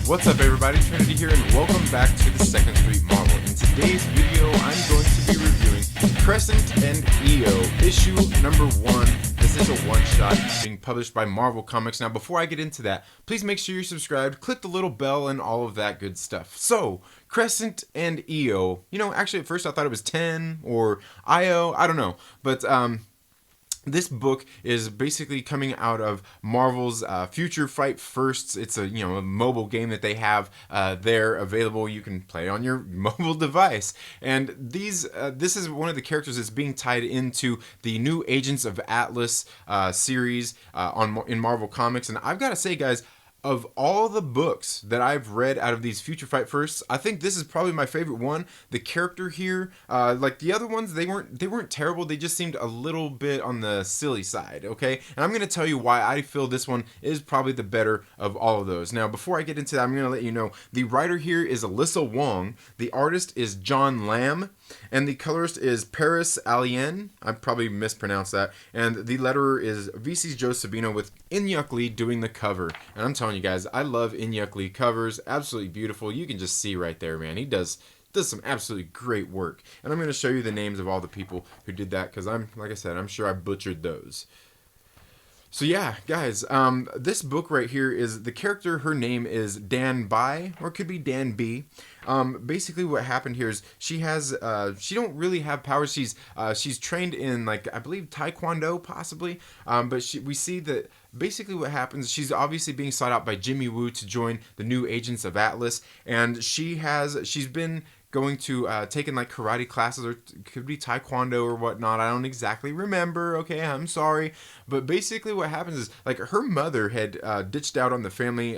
What's up everybody, Trinity here, and welcome back to the Second Street Marvel. In today's video, I'm going to be reviewing Crescent and EO, issue number 1. This is a one-shot being published by Marvel Comics. Now, before I get into that, please make sure you're subscribed, click the little bell, and all of that good stuff. So, Crescent and EO, actually at first I thought it was 10 or IO, I don't know, but this book is basically coming out of Marvel's Future Fight Firsts. It's a a mobile game that they have there available. You can play on your mobile device. And this is one of the characters that's being tied into the new Agents of Atlas series in Marvel Comics. And I've got to say, guys, of all the books that I've read out of these Future Fight Firsts, I think this is probably my favorite one. The character here, like the other ones, they weren't terrible. They just seemed a little bit on the silly side, okay? And I'm going to tell you why I feel this one is probably the better of all of those. Now, before I get into that, I'm going to let you know the writer here is Alyssa Wong. The artist is John Lamb. And the colorist is Paris Alien. I probably mispronounced that. And the letterer is VC's Joe Sabino with Inyuk Lee doing the cover. And I'm telling you guys, I love Inyuk Lee covers. Absolutely beautiful. You can just see right there, man. He does some absolutely great work. And I'm going to show you the names of all the people who did that, because like I said, I'm sure I butchered those. So yeah, guys, this book right here is the character. Her name is Dan Bai, or it could be Dan B. Basically, what happened here is she don't really have powers. She's trained in, like, I believe Taekwondo possibly. But we see that basically what happens, she's obviously being sought out by Jimmy Woo to join the new Agents of Atlas, and she's been going to taking like karate classes, or it could be taekwondo or whatnot. I don't exactly remember. Okay, I'm sorry, but basically what happens is, like, her mother had ditched out on the family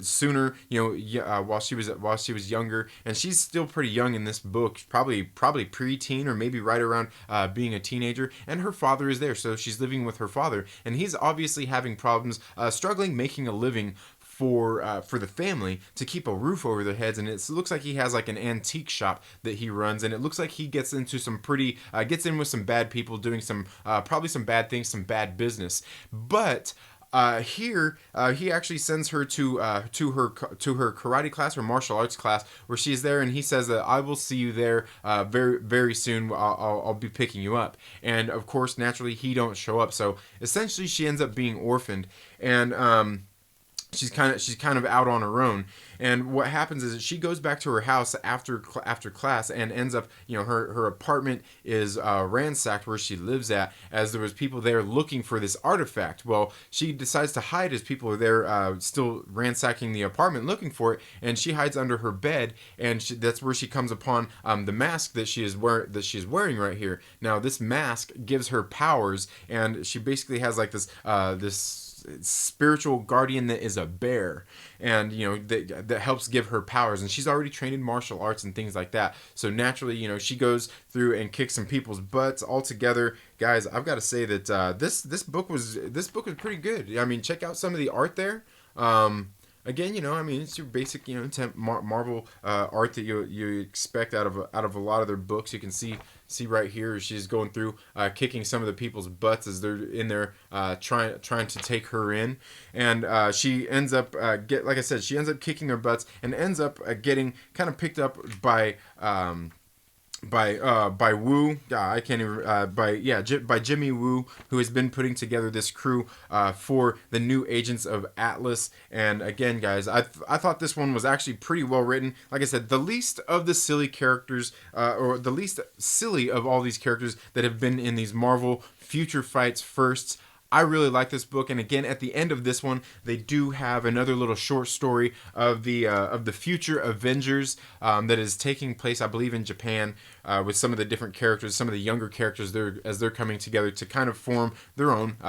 sooner, while she was younger, and she's still pretty young in this book, probably preteen or maybe right around being a teenager. And her father is there, so she's living with her father, and he's obviously having problems, struggling making a living for the family to keep a roof over their heads. And it looks like he has like an antique shop that he runs, and it looks like he gets into gets in with some bad people doing some probably some bad things, some bad business. But here he actually sends her to her karate class or martial arts class, where she's there, and he says that I will see you there very, very soon. I'll be picking you up. And of course, naturally, he don't show up. So essentially, she ends up being orphaned, and she's kind of out on her own. And what happens is that she goes back to her house after class, and ends up, her apartment is ransacked where she lives at, as there was people there looking for this artifact. Well, she decides to hide as people are there still ransacking the apartment looking for it, and she hides under her bed, and that's where she comes upon the mask that she's wearing right here. Now, this mask gives her powers, and she basically has like this spiritual guardian that is a bear, and that helps give her powers. And she's already trained in martial arts and things like that, so naturally, she goes through and kicks some people's butts. Altogether, guys, I've got to say that this book was pretty good. I mean, check out some of the art there. Again, it's your basic, Marvel art that you expect out of a lot of their books. You can see right here, she's going through kicking some of the people's butts as they're in there trying to take her in, and she ends up like I said, she ends up kicking their butts, and ends up getting kind of picked up by Woo. I can't even by Jimmy Woo, who has been putting together this crew for the new Agents of Atlas. And again, guys, I thought this one was actually pretty well written. Like I said, the least of the silly characters, or the least silly of all these characters that have been in these Marvel Future Fights Firsts. I really like this book, and again, at the end of this one, they do have another little short story of the future Avengers that is taking place, I believe, in Japan, with some of the different characters, some of the younger characters as they're coming together to kind of form their own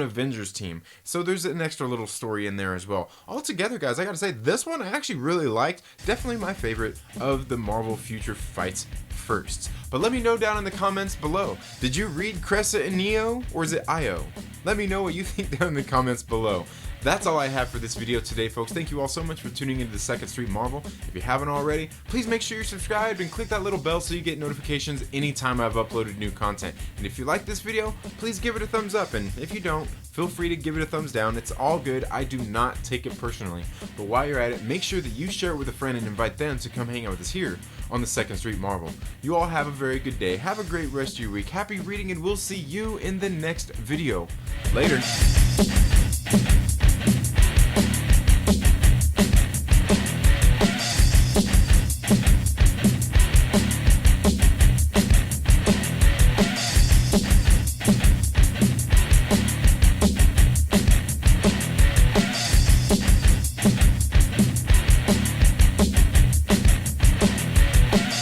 Avengers team. So there's an extra little story in there as well. Altogether, guys, I gotta say, this one I actually really liked. Definitely my favorite of the Marvel Future Fights Firsts. But let me know down in the comments below. Did you read Crescent and Neo, or is it IO? Let me know what you think down in the comments below. That's all I have for this video today, folks. Thank you all so much for tuning into the Second Street Marvel. If you haven't already, please make sure you're subscribed and click that little bell so you get notifications anytime I've uploaded new content. And if you like this video, please give it a thumbs up, and if you don't, feel free to give it a thumbs down. It's all good. I do not take it personally. But while you're at it, make sure that you share it with a friend and invite them to come hang out with us here on the Second Street Marvel. You all have a very good day. Have a great rest of your week. Happy reading, and we'll see you in the next video. Later.